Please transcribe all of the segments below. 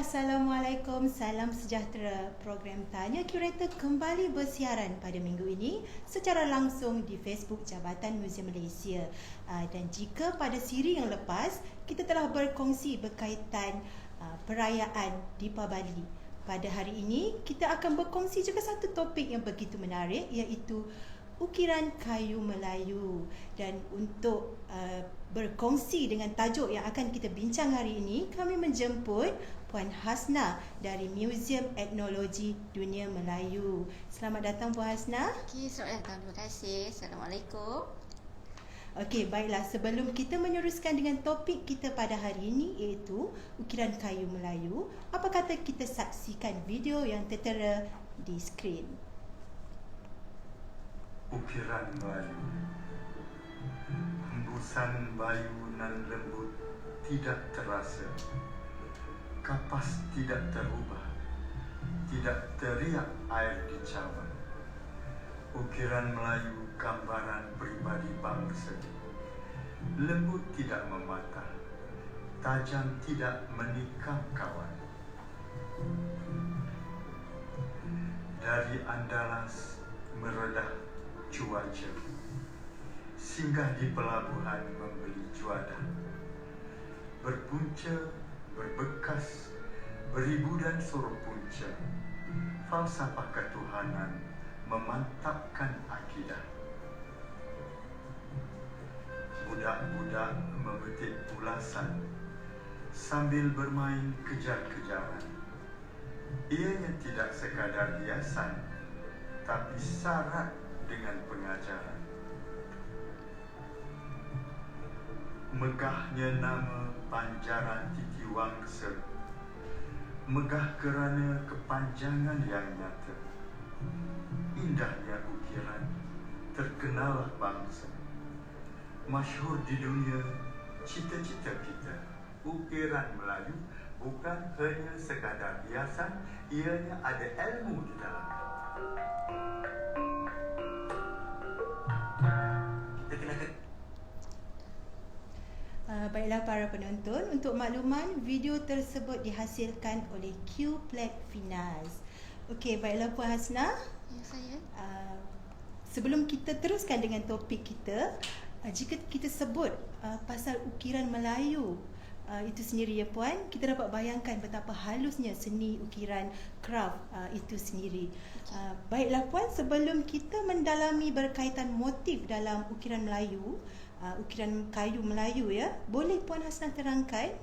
Assalamualaikum, salam sejahtera. Program Tanya Curator kembali bersiaran pada minggu ini secara langsung di Facebook Jabatan Muzium Malaysia. Dan jika pada siri yang lepas, kita telah berkongsi berkaitan perayaan Deepavali. Pada hari ini, kita akan berkongsi juga satu topik yang begitu menarik, iaitu ukiran kayu Melayu. Dan untuk berkongsi dengan tajuk yang akan kita bincang hari ini, kami menjemput Puan Hasna dari Muzium Etnologi Dunia Melayu. Selamat datang Puan Hasna. Selamat datang. Terima kasih. Assalamualaikum. Okey, baiklah. Sebelum kita meneruskan dengan topik kita pada hari ini, iaitu ukiran kayu Melayu, apa kata kita saksikan video yang tertera di skrin. Ukiran Melayu. Hembusan bayu nan lembut tidak terasa. Kapas tidak terubah. Tidak teriak air di cawan. Ukiran Melayu gambaran pribadi bangsa. Lembut tidak mematah. Tajam tidak menikam kawan. Dari Andalas meredah cuaca, singgah di pelabuhan membeli juadah, berpunca, berbekas, beribu dan suruh punca, falsafah ketuhanan memantapkan akidah. Budak-budak memetik ulasan sambil bermain kejar-kejaran. Ianya tidak sekadar hiasan, tapi syarat dengan pengajaran. Megahnya nama Panjaran Titi Wangsa, megah kerana kepanjangan yang nyata. Indahnya ukiran, terkenal bangsa. Masyhur di dunia, cita-cita kita. Ukiran Melayu bukan hanya sekadar hiasan, ianya ada ilmu di dalamnya. Baiklah para penonton, untuk makluman, video tersebut dihasilkan oleh Q-Plate Finance. Okey, baiklah Puan Hasna. Ya, saya. Sebelum kita teruskan dengan topik kita, jika kita sebut pasal ukiran Melayu itu sendiri ya Puan, kita dapat bayangkan betapa halusnya seni ukiran craft itu sendiri. Baiklah Puan, sebelum kita mendalami berkaitan motif dalam ukiran Melayu, ukiran kayu Melayu ya, boleh Puan Hasna terangkan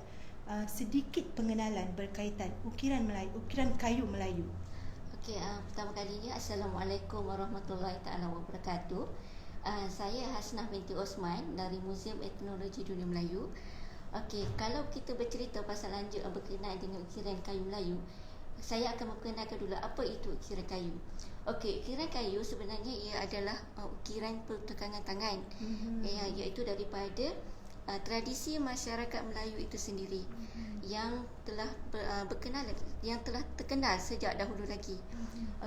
sedikit pengenalan berkaitan ukiran Melayu, ukiran kayu Melayu. Okey, pertama kalinya Assalamualaikum warahmatullahi taala wabarakatuh. Saya Hasnah binti Osman dari Muzium Etnologi Dunia Melayu. Okey, kalau kita bercerita pasal lanjut berkenaan dengan ukiran kayu Melayu, saya akan memperkenalkan dulu apa itu ukiran kayu. Okey, ukiran kayu sebenarnya ia adalah ukiran pertukangan tangan, iaitu daripada tradisi masyarakat Melayu itu sendiri yang telah yang telah terkenal sejak dahulu lagi.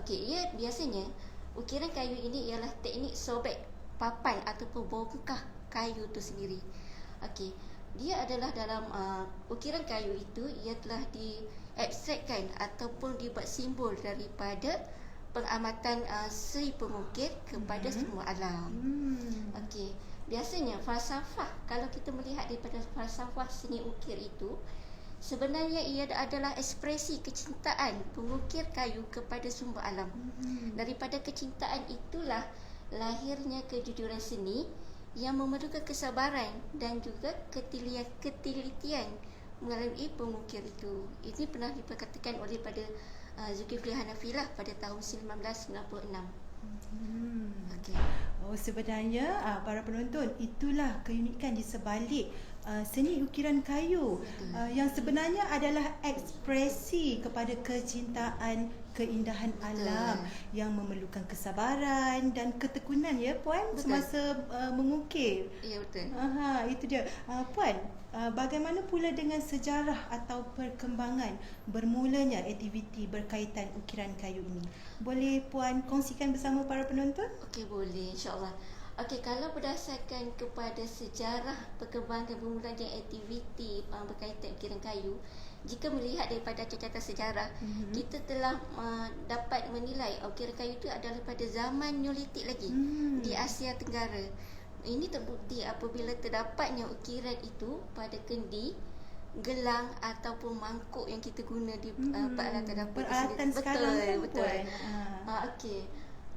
Okey, ia biasanya ukiran kayu ini ialah teknik sobek papan ataupun bongkah kayu itu sendiri. Okey, dia adalah dalam ukiran kayu itu ia telah diabstrakkan ataupun dibuat simbol daripada pengamatan si pengukir kepada semua alam. Okey, biasanya falsafah, kalau kita melihat daripada falsafah seni ukir itu, sebenarnya ia adalah ekspresi kecintaan pengukir kayu kepada sumber alam. Daripada kecintaan itulah lahirnya kejujuran seni yang memerlukan kesabaran dan juga ketelitian melalui pengukir itu. Ini pernah diperkatakan oleh pada Zulkifli Hanafilah pada tahun 1996. Okay. Oh, sebenarnya para penonton, itulah keunikan di sebalik seni ukiran kayu yang sebenarnya adalah ekspresi kepada kecintaan keindahan alam yang memerlukan kesabaran dan ketekunan ya Puan, semasa mengukir. Ya, betul. Itu dia. Puan, bagaimana pula dengan sejarah atau perkembangan bermulanya aktiviti berkaitan ukiran kayu ini? Boleh Puan kongsikan bersama para penonton? Okey, boleh, insya-Allah. Okey, kalau berdasarkan kepada sejarah perkembangan bermulanya aktiviti berkaitan ukiran kayu, jika melihat daripada catatan sejarah, kita telah dapat menilai ukiran kayu itu adalah pada zaman Neolitik lagi di Asia Tenggara. Ini terbukti apabila terdapatnya ukiran itu pada kendi, gelang ataupun mangkuk yang kita guna di peralatan dapur. Peralatan sekarang kan, betul. Puan. Okey.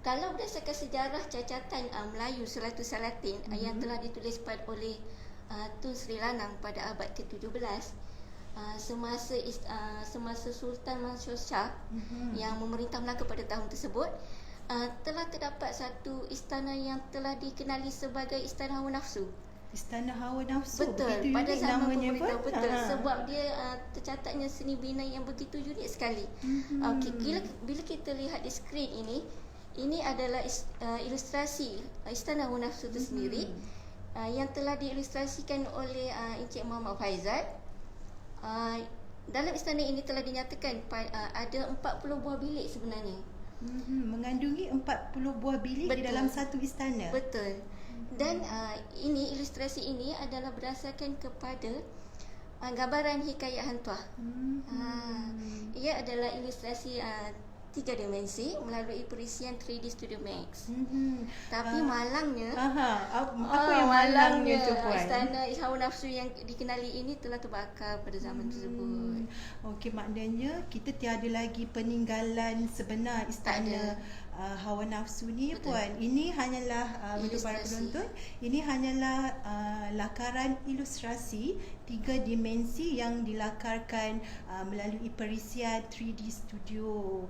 Kalau berdasarkan sejarah cacatan Melayu Seratus Salatin yang telah ditulis oleh Tun Sri Lanang pada abad ke-17, semasa Sultan Mansur Shah yang memerintah Melaka pada tahun tersebut, telah terdapat satu istana yang telah dikenali sebagai Istana Hawa Nafsu. Istana Hawa Nafsu. Betul, begitu pada unik zaman namanya pemerintah, pun. betul. Sebab dia tercatatnya seni bina yang begitu unik sekali. Okey, bila kita lihat di skrin ini adalah ilustrasi Istana Hawa Nafsu itu sendiri yang telah diilustrasikan oleh Encik Muhammad Faizal. Dalam istana ini telah dinyatakan ada 40 buah bilik sebenarnya. Mengandungi 40 buah bilik di dalam satu istana. Betul. Dan ilustrasi ini adalah berdasarkan kepada gambaran hikayat hantuah. Ia adalah ilustrasi 3 dimensi melalui perisian 3D Studio Max. Tapi malangnya, apa yang malangnya tu, Puan? Istana Hawa Nafsu yang dikenali ini telah terbakar pada zaman tersebut. Okey, maknanya kita tiada lagi peninggalan sebenar istana Hawa Nafsu ni, Puan. Ini hanyalah untuk para penonton, ini hanyalah lakaran ilustrasi 3 dimensi yang dilakarkan melalui perisian 3D Studio,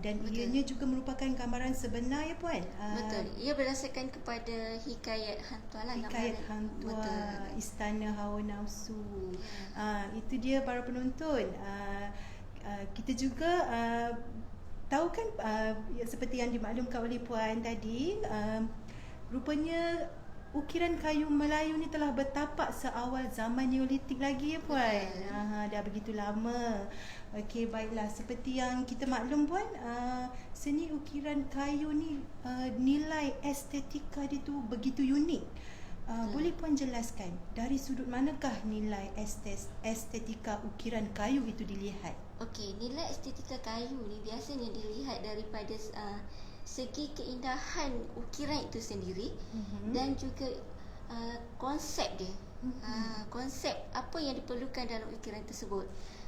dan ianya juga merupakan gambaran sebenar, ya, Puan. Betul. Ia berdasarkan kepada hikayat hantuah lah. Hikayat hantuah Istana Hawa Nafsu. Itu dia para penonton. Kita juga tahu kan, seperti yang dimaklumkan oleh Puan tadi, rupanya ukiran kayu Melayu ni telah bertapak seawal zaman Neolitik lagi, ya, Puan. Dah begitu lama. Okey, baiklah, seperti yang kita maklum, Puan, seni ukiran kayu ni nilai estetika dia tu begitu unik. Boleh Puan jelaskan dari sudut manakah nilai estetika ukiran kayu itu dilihat? Okey, nilai estetika kayu ni biasanya dilihat daripada segi keindahan ukiran itu sendiri dan juga konsep dia. Konsep apa yang diperlukan dalam ukiran tersebut.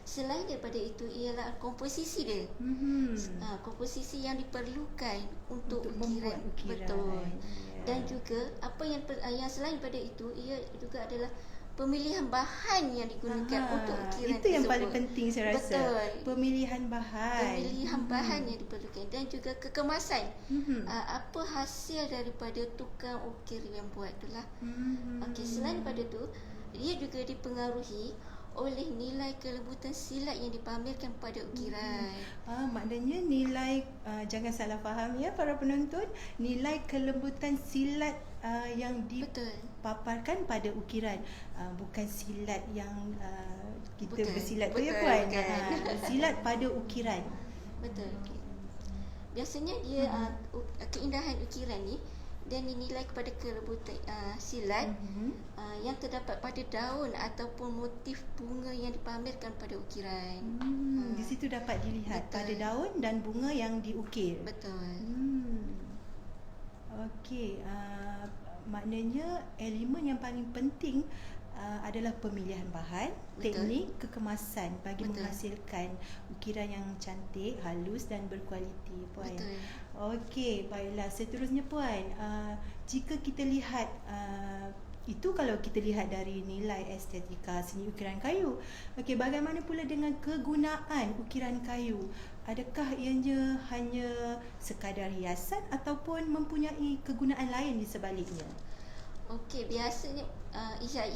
Selain daripada itu ialah komposisi dia. Komposisi yang diperlukan untuk ukiran. Betul. Dan juga apa yang selain daripada itu, ia juga adalah pemilihan bahan yang digunakan untuk ukiran itu yang tersebut. paling penting, saya rasa. Betul. Pemilihan bahan. Pemilihan bahan yang diperlukan dan juga kekemasan. Apa hasil daripada tukang ukir yang buat itulah. Okey, selain daripada itu, ia juga dipengaruhi oleh nilai kelembutan silat yang dipamerkan pada ukiran. Maknanya nilai, jangan salah faham ya para penonton, nilai kelembutan silat yang dipaparkan pada ukiran, bukan silat yang kita bersilat tu, ya, Puan. Silat pada ukiran. Betul. Biasanya dia keindahan ukiran ni dan dinilai kepada kelembutan silat yang terdapat pada daun ataupun motif bunga yang dipamerkan pada ukiran. Di situ dapat dilihat pada daun dan bunga yang diukir. Betul. Okey, maknanya elemen yang paling penting adalah pemilihan bahan, teknik, kekemasan bagi menghasilkan ukiran yang cantik, halus dan berkualiti, Puan. Betul. Okey, baiklah, seterusnya, Puan, jika kita lihat itu kalau kita lihat dari nilai estetika seni ukiran kayu. Okey, bagaimana pula dengan kegunaan ukiran kayu? Adakah ianya hanya sekadar hiasan ataupun mempunyai kegunaan lain di sebaliknya? Okey, biasanya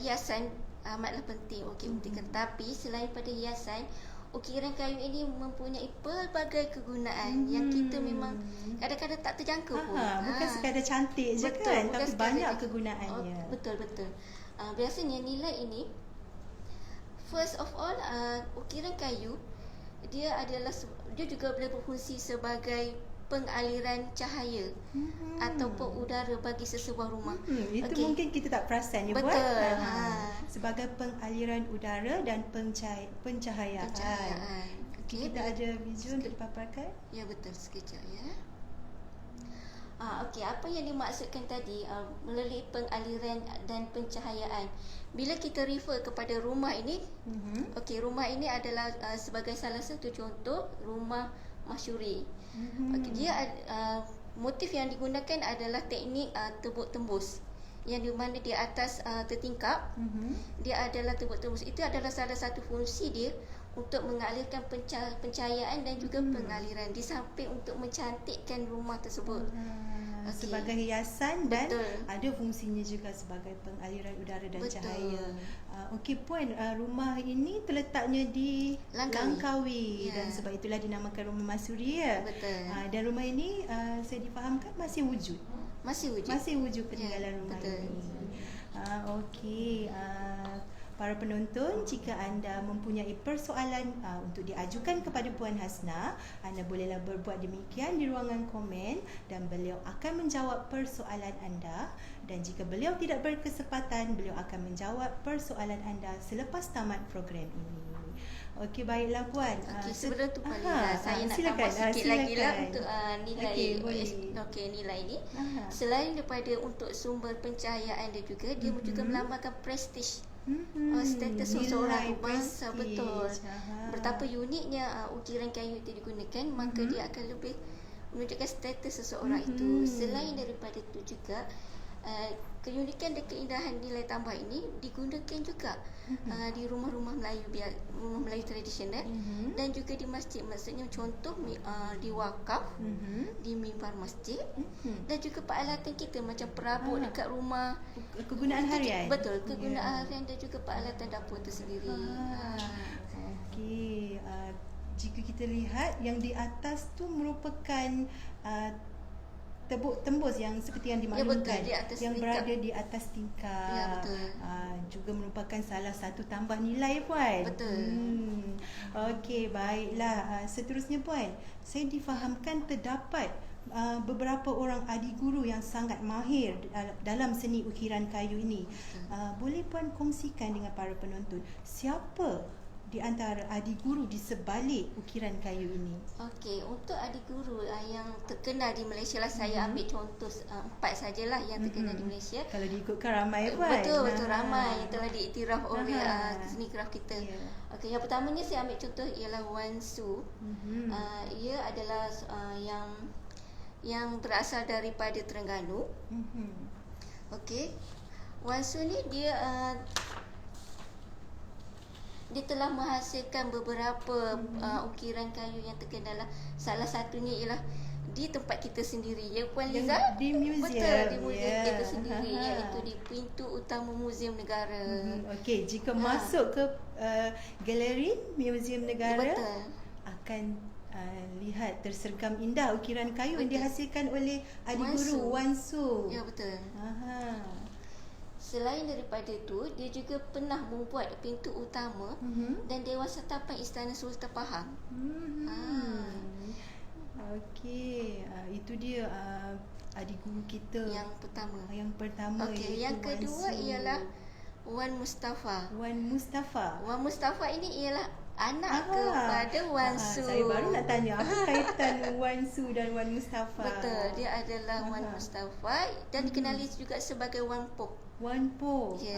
hiasan amatlah penting. Tetapi selain pada hiasan, ukiran kayu ini mempunyai pelbagai kegunaan yang kita memang kadang-kadang tak terjangka pun. Bukan sekadar cantik je, kan, tapi banyak kegunaannya. Betul. Biasanya nilai ini, first of all, ukiran kayu dia juga boleh berfungsi sebagai pengaliran cahaya ataupun udara bagi sesebuah rumah. Itu Okey. mungkin kita tak perasan ya Betul. buat. Ha. Sebagai pengaliran udara dan pencahayaan. Pencahayaan. Okey. Kita ada visual untuk dipaparkan. Ya, betul, sekejap ya. Okey, apa yang dimaksudkan tadi melalui pengaliran dan pencahayaan. Bila kita refer kepada rumah ini, okey, rumah ini adalah sebagai salah satu contoh rumah masyuri. Okey, dia motif yang digunakan adalah teknik tebuk tembus, yang di mana di atas tertingkap dia adalah tebuk tembus. Itu adalah salah satu fungsi dia untuk mengalirkan pencahayaan dan juga pengaliran, di samping untuk mencantikkan rumah tersebut. Okey. Sebagai hiasan dan Betul. ada fungsinya juga sebagai pengaliran udara dan Betul. cahaya. Okey Puan, rumah ini terletaknya di Langkawi, Ya. dan sebab itulah dinamakan Rumah Masuri ya. Betul. Dan rumah ini saya difahamkan masih wujud. Masih wujud. Masih wujud peninggalan Ya, rumah betul. ini. Okey. Para penonton, jika anda mempunyai persoalan untuk diajukan kepada Puan Hasnah, anda bolehlah berbuat demikian di ruangan komen dan beliau akan menjawab persoalan anda. Dan jika beliau tidak berkesempatan, beliau akan menjawab persoalan anda selepas tamat program ini. Okey, baiklah Puan. Okey, sebelum tu saya nak tambah sikit lagi lah untuk nilai. Okey, boleh. Okey, nilai ni. Aha. Selain daripada untuk sumber pencahayaan dia juga, dia juga melambangkan prestige. Status seseorang bangsa, betul. Betapa uniknya ukiran kayu itu digunakan, maka dia akan lebih menunjukkan status seseorang itu. Selain daripada itu juga, keunikan dan keindahan nilai tambah ini digunakan juga di rumah-rumah Melayu, rumah Melayu tradisional, dan juga di masjid. Maksudnya contoh di wakaf, di mimbar masjid, dan juga peralatan kita macam perabot dekat rumah, Kegunaan harian. Betul, kegunaan harian dan juga peralatan dapur itu sendiri. Okey. Jika kita lihat yang di atas tu merupakan tebuk tembus yang seperti yang dimaklumkan, di atas yang tingkap. berada di atas tingkap. Ya, betul. Juga merupakan salah satu tambah nilai Puan. Betul. Okey, baiklah. Seterusnya Puan, saya difahamkan terdapat beberapa orang adik guru yang sangat mahir dalam seni ukiran kayu ini. Boleh Puan kongsikan dengan para penonton siapa di antara adik guru di sebalik ukiran kayu ini? Okey, untuk adik guru yang terkenal di Malaysia lah, saya ambil contoh 4 sajalah yang terkenal di Malaysia. Kalau diikutkan ramai Puan. Betul, ramai yang telah diiktiraf oleh seni kraf kita. Ya. Okey, yang pertamanya saya ambil contoh ialah Wan Su. Ia adalah yang berasal daripada Terengganu. Okey. Wan Su ni dia telah menghasilkan beberapa ukiran kayu yang terkenal lah. Salah satunya ialah di tempat kita sendiri, ya Puan Liza? Di muzium. Betul, di muzium kita sendiri, iaitu di pintu utama Muzium Negara. Okey, jika masuk ke galeri Muzium Negara, Betul. akan lihat tersergam indah ukiran kayu yang Betul. dihasilkan oleh adik Wan guru Su. Wan Su. Ya, betul. Aha. Selain daripada itu, dia juga pernah membuat pintu utama dan Dewan Setapan Istana Sultan Pahang. Okey, itu dia adik guru kita Yang pertama. yang pertama. Okey, iaitu yang Wan kedua Su. ialah Wan Mustafa. Wan Mustafa. Wan Mustafa ini ialah anak kepada Wan Su. Saya baru nak tanya apa kaitan Wan Su dan Wan Mustafa. Betul, dia adalah Wan Mustafa dan dikenali juga sebagai Wan Pok. Wan Po. Ya.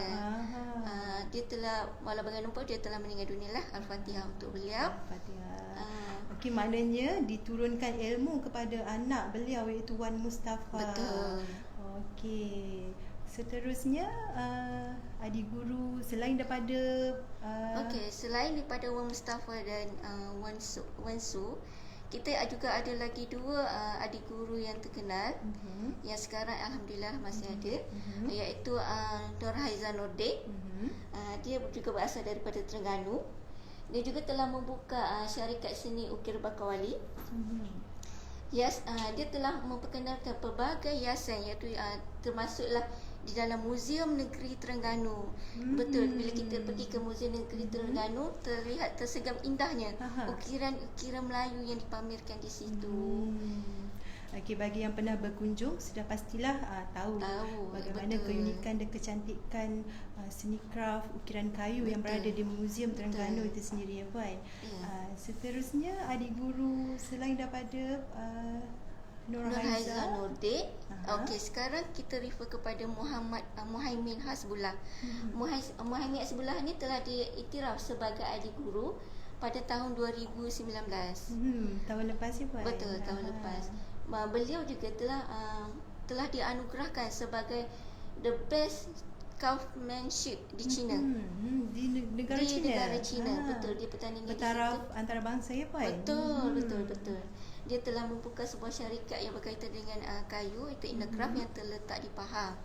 Dia telah, walau bagaimanapun dia telah meninggal dunia lah. Al-Fatihah untuk beliau. Al-Fatihah. Okey, maknanya diturunkan ilmu kepada anak beliau iaitu Wan Mustafa. Betul. Okey. Seterusnya adik guru selain daripada Okey, selain daripada Wan Mustafa dan Wan Su, kita juga ada lagi dua adik guru yang terkenal yang sekarang alhamdulillah masih ada, iaitu Nur Haizan Nordin. Dia juga berasal daripada Terengganu. Dia juga telah membuka syarikat seni ukir Bakawali. Yes, dia telah memperkenalkan pelbagai hiasan, iaitu termasuklah di dalam Muzium Negeri Terengganu. Betul, bila kita pergi ke Muzium Negeri Terengganu, terlihat tersegam indahnya ukiran-ukiran Melayu yang dipamerkan di situ. Okey, bagi yang pernah berkunjung sudah pastilah tahu bagaimana betul. keunikan dan kecantikan seni kraft ukiran kayu yang berada di Muzium Terengganu itu sendiri ya Puan. Seterusnya adik guru selain daripada Nurhaiza Nordin. Aha. Okey, sekarang kita refer kepada Muhaimin Hasbullah. Muhaimin Hasbullah ni telah diiktiraf sebagai adik guru pada tahun 2019. Tahun lepas ya Puan? Betul, tahun lepas. Beliau juga telah dianugerahkan sebagai the best craftsmanship di China. Di negara di China? negara China, betul. Dia pertandingan bertaraf antarabangsa ya Puan? Betul. Dia telah membuka sebuah syarikat yang berkaitan dengan kayu, itu Innercraft yang terletak di Pahang.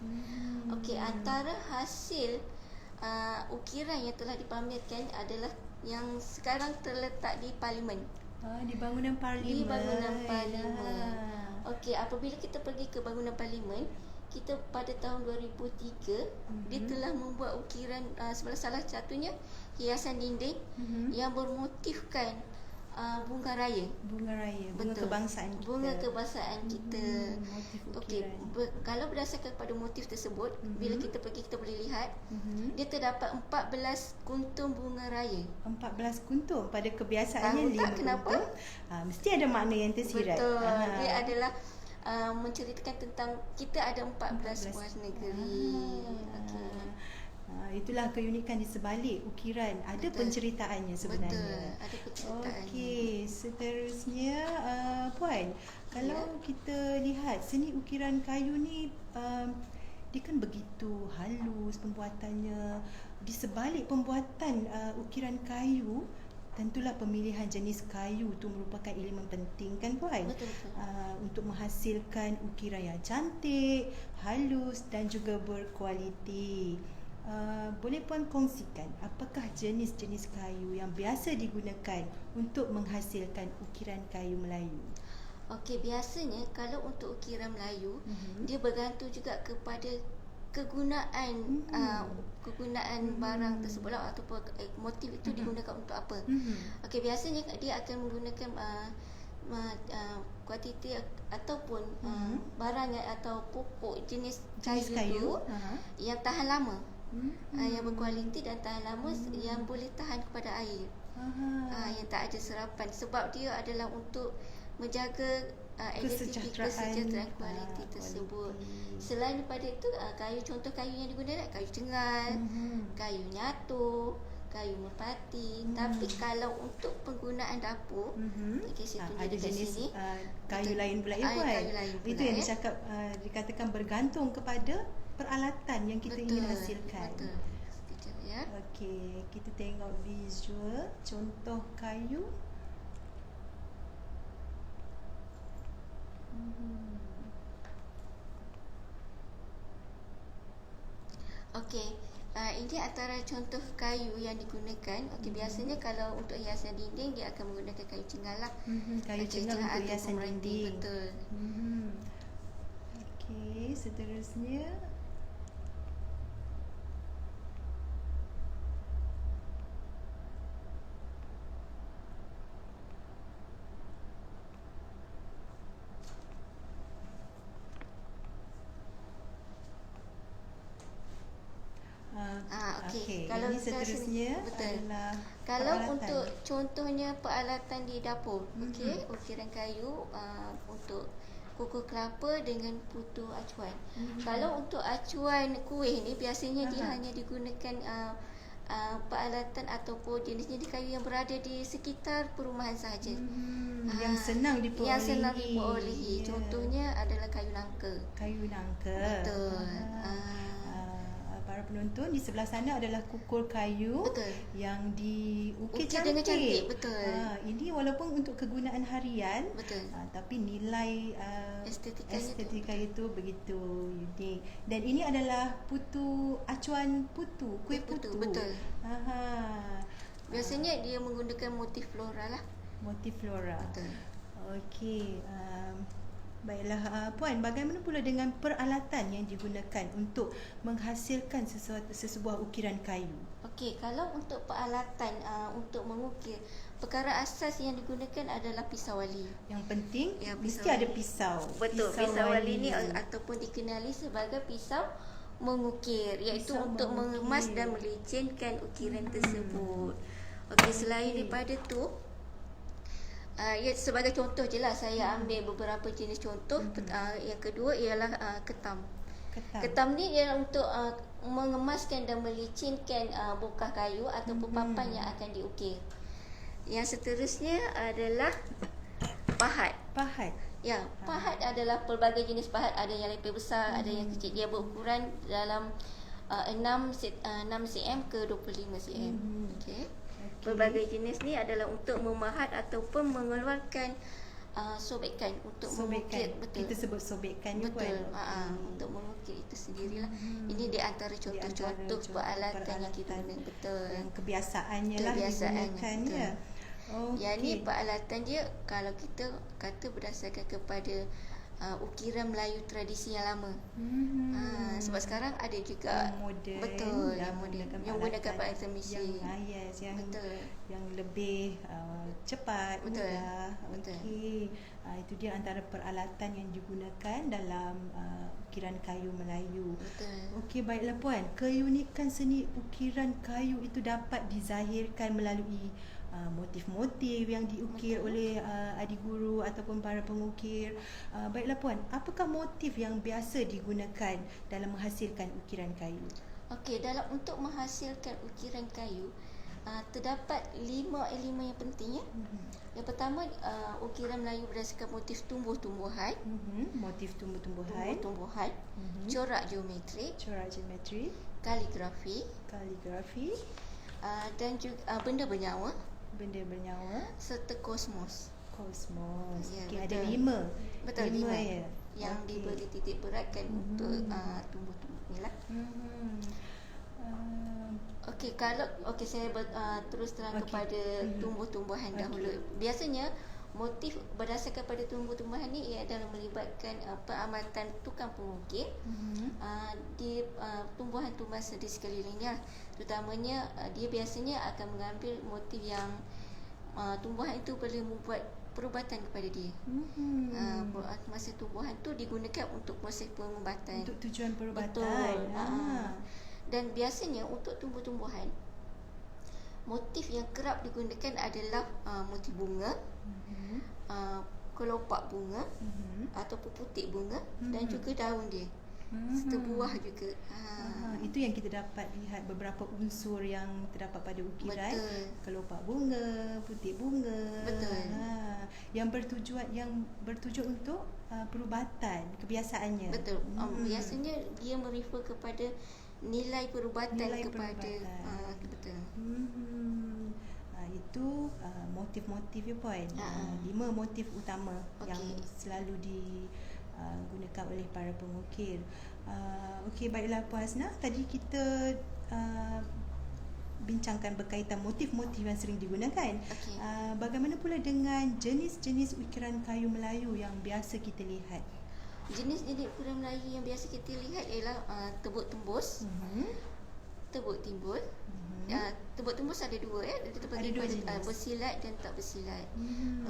Okey, antara hasil ukiran yang telah dipamerkan adalah yang sekarang terletak di Parlimen. Di bangunan Parlimen. Di bangunan Parlimen. Okey, apabila kita pergi ke bangunan Parlimen, kita pada tahun 2003 dia telah membuat ukiran salah satunya hiasan dinding yang bermotifkan bunga raya. Bunga Betul. Kebangsaan kita. Bunga kebangsaan kita. Okey, kalau berdasarkan kepada motif tersebut, bila kita pergi kita boleh lihat dia terdapat 14 kuntum bunga raya. 14 kuntum, pada kebiasaannya 5 kuntum. Kenapa? Mesti ada makna yang tersirat. Betul. Dia adalah menceritakan tentang kita ada 14 buah negeri. Okey. Itulah keunikan di sebalik ukiran. Ada penceritaannya sebenarnya. Betul, ada penceritaannya. Okey, seterusnya Puan, kalau kita lihat seni ukiran kayu ni dia kan begitu halus pembuatannya. Di sebalik pembuatan ukiran kayu, tentulah pemilihan jenis kayu itu merupakan elemen penting kan Puan? Betul. Untuk menghasilkan ukiran yang cantik, halus dan juga berkualiti. Boleh Puan kongsikan apakah jenis-jenis kayu yang biasa digunakan untuk menghasilkan ukiran kayu Melayu? Okey, biasanya kalau untuk ukiran Melayu, dia bergantung juga kepada kegunaan barang tersebut ataupun motif itu digunakan untuk apa. Okey, biasanya dia akan menggunakan kuantiti ataupun barang atau pokok jenis kayu yang tahan lama. Yang berkualiti dan tahan lama, yang boleh tahan kepada air, yang tak ada serapan, sebab dia adalah untuk menjaga kesejahteraan kualiti tersebut. Selain daripada itu, contoh kayu yang digunakan kayu cengal, kayu nyatu, kayu merpati. Tapi kalau untuk penggunaan dapur, ada jenis kayu lain pula ya Puan? Itu yang dikatakan bergantung kepada peralatan yang kita ingin hasilkan. Betul. Sekejap ya. Okey, kita tengok visual contoh kayu. Okey, ini antara contoh kayu yang digunakan. Okey, biasanya kalau untuk hiasan dinding dia akan menggunakan kayu cengal lah. Kayu cengal untuk hiasan dinding. Betul. Okey, seterusnya Okey. Kalau ini seterusnya adalah kalau peralatan. untuk contohnya peralatan di dapur, okey, ukiran kayu untuk kuku kelapa dengan putu acuan. Kalau untuk acuan kuih ni biasanya dia hanya digunakan peralatan ataupun jenisnya di kayu yang berada di sekitar perumahan sahaja. Yang senang diperolehi. Contohnya adalah kayu nangka. Betul. Para penonton, di sebelah sana adalah kukul kayu. Betul. Yang diukir dengan cantik. Betul. Ini walaupun untuk kegunaan harian, betul. Tapi nilai estetika itu begitu unik. Dan ini adalah putu acuan putu, kuih putu. Betul. Biasanya dia menggunakan motif flora lah. Motif flora. Betul. Okey. Baiklah Puan, bagaimana pula dengan peralatan yang digunakan untuk menghasilkan sebuah ukiran kayu? Okey, kalau untuk peralatan untuk mengukir, perkara asas yang digunakan adalah pisau wali. Yang penting Ya, mesti pisau ada wali. pisau. Betul, pisau wali ni ataupun dikenali sebagai pisau mengukir, iaitu Pisau untuk mengukir. mengemas dan melicinkan ukiran tersebut. Okey, selain daripada tu, ya sebagai contoh je lah, saya ambil beberapa jenis contoh. Yang kedua ialah ketam. Ketam ni ialah untuk mengemaskan dan melicinkan bongkah kayu ataupun papan yang akan diukir. Yang seterusnya adalah pahat. Pahat. Ya, pahat adalah pelbagai jenis pahat. Ada yang lebih besar, ada yang kecil. Dia berukuran dalam 6 cm ke 25 cm. Okey. Pelbagai jenis ni adalah untuk memahat ataupun mengeluarkan sobekan untuk mengukir. Betul. Kita sebut sobekan juga. Betul. Untuk mengukir itu sendirilah. Ini di antara contoh-contoh peralatan yang kita gunakan. Betul. Yang kebiasaannya lah digunakannya. Yang ni peralatan dia, kalau kita kata berdasarkan kepada ukiran Melayu tradisi yang lama. Sebab sekarang ada juga yang moden, betul, yang menggunakan peralatan mesin. Betul. Yang lebih cepat, betul. mudah. Betul. Okey. Itu dia antara peralatan yang digunakan dalam ukiran kayu Melayu. Betul. Okey, baiklah puan. Keunikan seni ukiran kayu itu dapat dizahirkan melalui motif-motif yang diukir oleh adik guru ataupun para pengukir. Baiklah puan, apakah motif yang biasa digunakan dalam menghasilkan ukiran kayu? Okey, untuk menghasilkan ukiran kayu terdapat 5 elemen yang penting ya. Yang pertama, ukiran Melayu berdasarkan motif tumbuh-tumbuhan. Motif tumbuh-tumbuhan. Corak geometrik, kaligrafi, dan juga benda bernyawa, serta kosmos. Ya, Okey, ada betul. 5. Betul, 5 ya. Yang diberi titik beratkan untuk tumbuh-tumbuh ni lah. Okey, saya terus terang kepada tumbuh-tumbuhan dahulu. Biasanya motif berdasarkan pada tumbuh-tumbuhan ni ia adalah melibatkan pengamatan tukang pengukir di tumbuhan-tumbuhan di sekelilingnya. Terutamanya dia biasanya akan mengambil motif yang tumbuhan itu boleh membuat perubatan kepada dia. Masa tumbuhan tu digunakan untuk proses pengubatan. Untuk tujuan perubatan. Betul. Dan biasanya untuk tumbuh-tumbuhan, motif yang kerap digunakan adalah motif bunga, kelopak bunga ataupun putik bunga dan juga daun dia. Serta buah juga. Itu yang kita dapat lihat beberapa unsur yang terdapat pada ukiran. Betul. Kelopak bunga, putik bunga. Betul. Yang bertujuan untuk perubatan kebiasaannya. Betul. Biasanya dia merefer kepada nilai perubatan kepada betul. Itu motif-motif ya puan. 5 motif utama yang selalu digunakan oleh para pengukir. Okey, baiklah Puan Hasnah, tadi kita bincangkan berkaitan motif-motif yang sering digunakan. Bagaimana pula dengan jenis-jenis ukiran kayu Melayu yang biasa kita lihat? Jenis-jenis ukiran Melayu yang biasa kita lihat ialah tebuk tembus, tebuk timbul. Tebuk tembus ada 2 ya. Dia terbagi pada bersilat dan tak bersilat.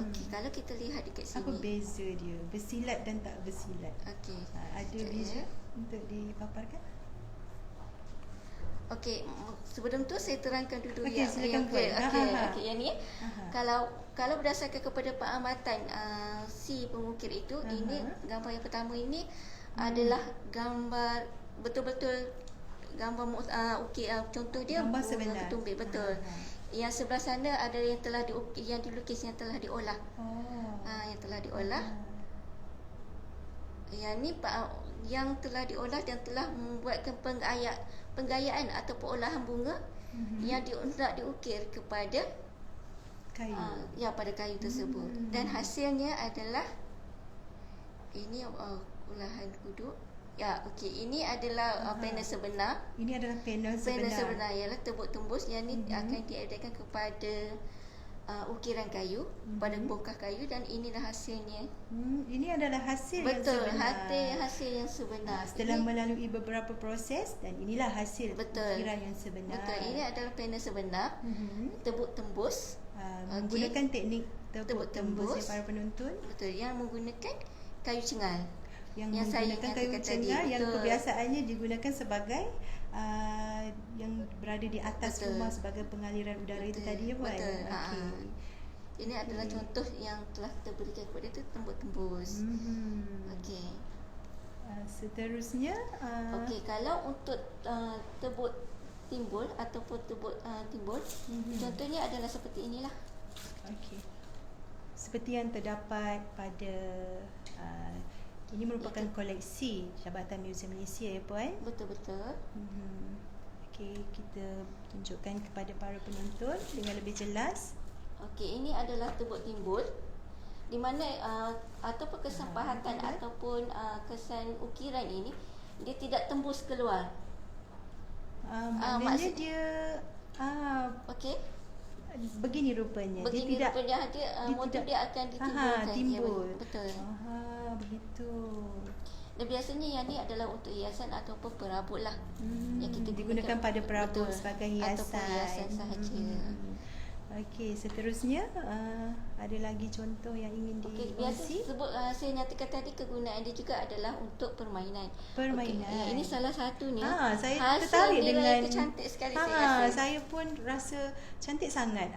Okey, kalau kita lihat dekat sini. Apa beza dia? Bersilat dan tak bersilat. Okey. Ada beza untuk dipaparkan? Okey, sebelum tu saya terangkan dulu Okey, silakan okey, yang ni. Aha. Kalau berdasarkan kepada pengamatan si pengukir itu, ini gambar yang pertama ini adalah gambar betul-betul gambar contoh dia gambar sebenar. Ketumbil, betul. Yang sebelah sana ada yang telah dilukis yang telah diolah. Yang telah diolah. Yang ni yang telah diolah dan telah membuatkan penggayaan ataupun olahan bunga yang nak diukir kepada kayu. Pada kayu tersebut. Dan hasilnya adalah ini olahan kudu. Ini adalah panel sebenar. Ini adalah panel sebenar. Panel sebenar ialah tebuk tembus yang ni akan diadakan kepada ukiran kayu pada bongkah kayu, dan inilah hasilnya. Ini adalah hasil Betul, yang sebenar. hasil yang sebenar. Setelah Ini, melalui beberapa proses, dan inilah hasil betul, ukiran yang sebenar. betul. Ini adalah panel sebenar, tebuk tembus. Menggunakan teknik tebuk tembus ya para penonton. Betul, yang menggunakan kayu cengal. Yang saya menggunakan kayu nyatakan cengal tadi, yang betul. kebiasaannya digunakan sebagai yang berada di atas Betul. rumah sebagai pengaliran udara itu tadi ya Puan. Betul. Okey. Ini adalah contoh yang telah kita berikan kepada itu, tembuk tembus. Okey. Seterusnya Okey, kalau untuk tebuk timbul ataupun tebuk timbul, contohnya adalah seperti inilah. okey. Seperti yang terdapat pada ini merupakan koleksi Jabatan Muzium Malaysia ya Puan. Betul-betul. Okey, kita tunjukkan kepada para penonton dengan lebih jelas. Okey, ini adalah tebuk timbul, di mana ataupun kesan pahatan ataupun kesan ukiran ini dia tidak tembus keluar. Maknanya dia Okey. begini rupanya. Begini dia tidak rupanya dia motif dia akan ditimbulkan. timbul. Ya, betul. Begitu. Dan biasanya yang ni adalah untuk hiasan ataupun perabot lah. Yang kita digunakan pada perabot betul, sebagai hiasan. ataupun hiasan sahaja. Okey, seterusnya ada lagi contoh yang ingin Okey, biasa dikongsi? sebut saya nyatakan tadi kegunaan dia juga adalah untuk permainan. Permainan. Okey, ini salah satunya. Saya hasil tertarik nilai dengan itu cantik sekali saya rasa. saya pun rasa cantik sangat.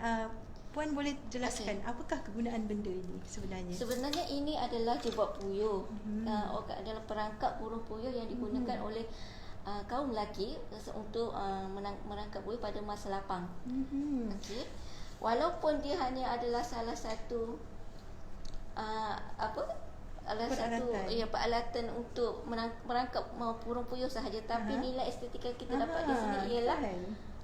Puan boleh jelaskan apakah kegunaan benda ini sebenarnya? Sebenarnya ini adalah jebak puyuh. Adalah perangkap burung puyuh yang digunakan oleh kaum lelaki untuk merangkap puyuh pada masa lapang. Okey. Walaupun dia hanya adalah salah satu peralatan untuk merangkap burung puyuh sahaja, tapi nilai estetika kita dapat di sini ialah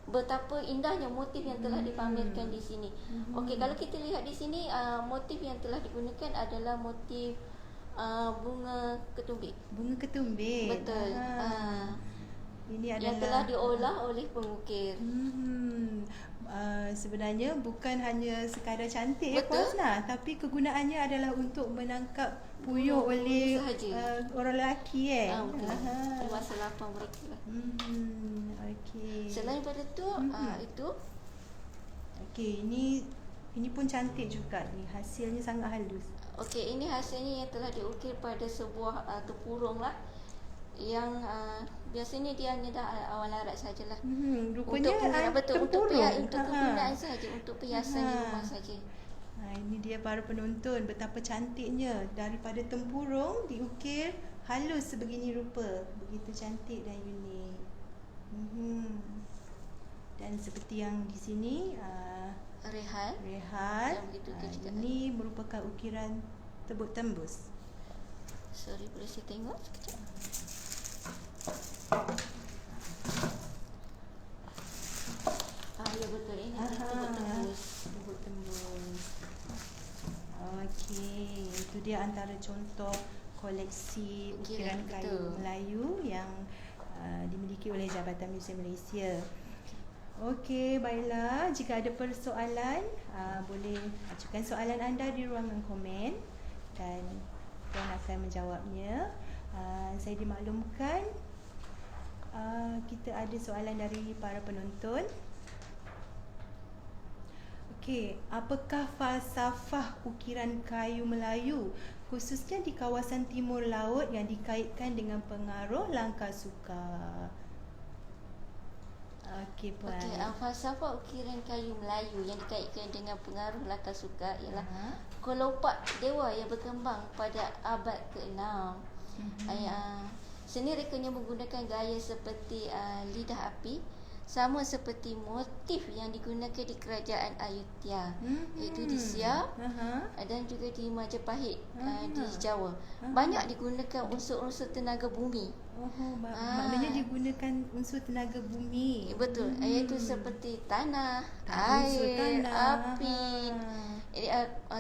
betapa indahnya motif yang telah dipamerkan di sini. Okey, kalau kita lihat di sini motif yang telah digunakan adalah motif bunga ketumbit. Bunga ketumbit. Betul. Ini adalah yang telah diolah oleh pengukir. Sebenarnya bukan hanya sekadar cantik ya Betul. Puan, tapi kegunaannya adalah untuk menangkap puyuh oleh orang lelaki Di masa lapang mereka lah. Okey. Selain pada tu itu okey, ini pun cantik juga ni. Hasilnya sangat halus. okey, ini hasilnya yang telah diukir pada sebuah tempurung lah, yang biasanya dia hanya dah awal larat sajalah. Rupanya Untuk penggunaan untuk tempurung. kegunaan saja, untuk perhiasan di rumah saja. Ini dia para penonton, betapa cantiknya daripada tempurung diukir halus sebegini rupa. Begitu cantik dan unik. Dan seperti yang di sini Rehan. Rehat, Yang begitu juga. ini merupakan ukiran tebuk tembus. Sorry, boleh saya tengok sekejap? Ya betul, ini tebuk tembus. Tebuk tembus. Okey, itu dia antara contoh koleksi ukiran kayu betul. Melayu yang dimiliki oleh Jabatan Muzium Malaysia. Okey, baiklah. Jika ada persoalan, boleh ajukan soalan anda di ruangan komen dan Puan akan menjawabnya. Saya dimaklumkan kita ada soalan dari para penonton. Okey, apakah falsafah ukiran kayu Melayu khususnya di kawasan timur laut yang dikaitkan dengan pengaruh langkah suka? Okey Puan. Okey, falsafah ukiran kayu Melayu yang dikaitkan dengan pengaruh langkah suka ialah kelopak dewa yang berkembang pada abad ke-6. Seni rekanya menggunakan gaya seperti lidah api, sama seperti motif yang digunakan di kerajaan Ayutthaya, iaitu di Siap dan juga di Majapahit di Jawa. Banyak digunakan unsur-unsur tenaga bumi. Maknanya digunakan unsur tenaga bumi. Betul, iaitu seperti tanah, Unsur air, tanah. api. Jadi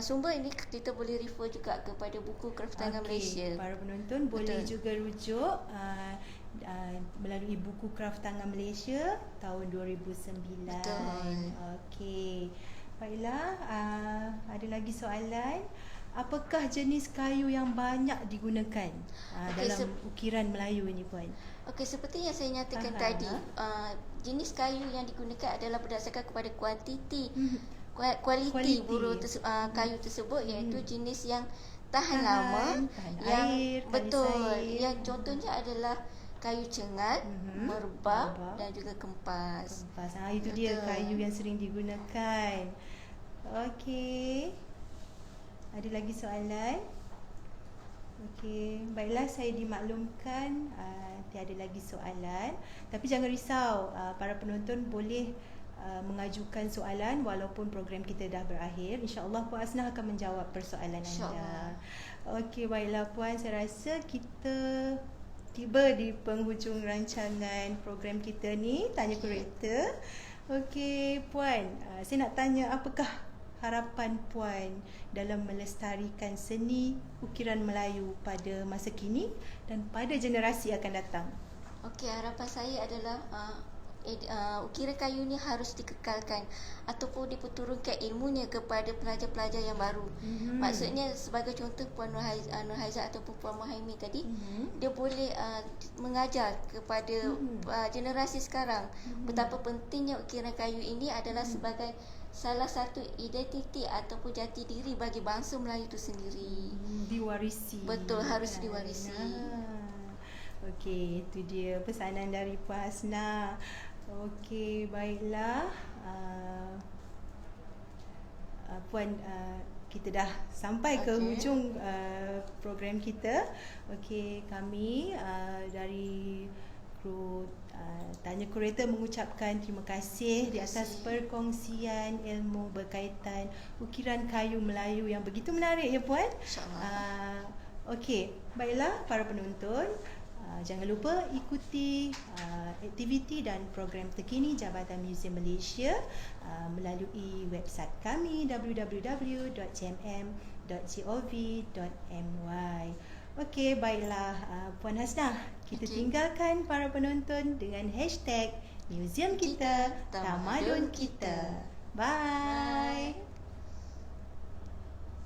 sumber ini kita boleh refer juga kepada buku Kraftangan Malaysia. Para penonton boleh Betul. juga rujuk melalui buku Kraftangan Malaysia tahun 2009. Betul. Okey. Baiklah, ada lagi soalan. Apakah jenis kayu yang banyak digunakan dalam ukiran Melayu ini, Puan? Okey, seperti yang saya nyatakan tadi, jenis kayu yang digunakan adalah berdasarkan kepada kualiti buruh kayu tersebut, iaitu jenis yang tahan lama, yang air, betul, yang contohnya adalah kayu cengat, merbak dan juga kempas. Itu betul. Dia kayu yang sering digunakan. Okey. Ada lagi soalan? Okey, baiklah, saya dimaklumkan tiada lagi soalan. Tapi jangan risau, para penonton boleh mengajukan soalan walaupun program kita dah berakhir. InsyaAllah Puan Hasnah akan menjawab persoalan anda. Okey, baiklah Puan, saya rasa kita tiba di penghujung rancangan program kita ni, Tanya Kurator. Okey Puan, saya nak tanya, apakah harapan Puan dalam melestarikan seni ukiran Melayu pada masa kini dan pada generasi akan datang? Okey, harapan saya adalah ukiran kayu ni harus dikekalkan ataupun diperturunkan ilmunya kepada pelajar-pelajar yang baru. Maksudnya sebagai contoh Puan Nur Haizat ataupun Puan Muhaimi tadi, dia boleh mengajar kepada generasi sekarang betapa pentingnya ukiran kayu ini adalah sebagai salah satu identiti ataupun jati diri bagi bangsa Melayu itu sendiri. Diwarisi. Betul, harus diwarisi. Okey, itu dia pesanan dari Puan Hasnah. Okey, baiklah. Puan, kita dah sampai ke hujung program kita. Okey, kami dari kru Tanya Kurator mengucapkan terima kasih di atas perkongsian ilmu berkaitan ukiran kayu Melayu yang begitu menarik, ya Puan. InsyaAllah. Okey, baiklah para penonton, jangan lupa ikuti aktiviti dan program terkini Jabatan Muzium Malaysia melalui website kami www.jmm.gov.my. Okey, baiklah Puan Hasnah, kita tinggalkan para penonton dengan hashtag Muzium Kita, Tamadun Kita. Bye.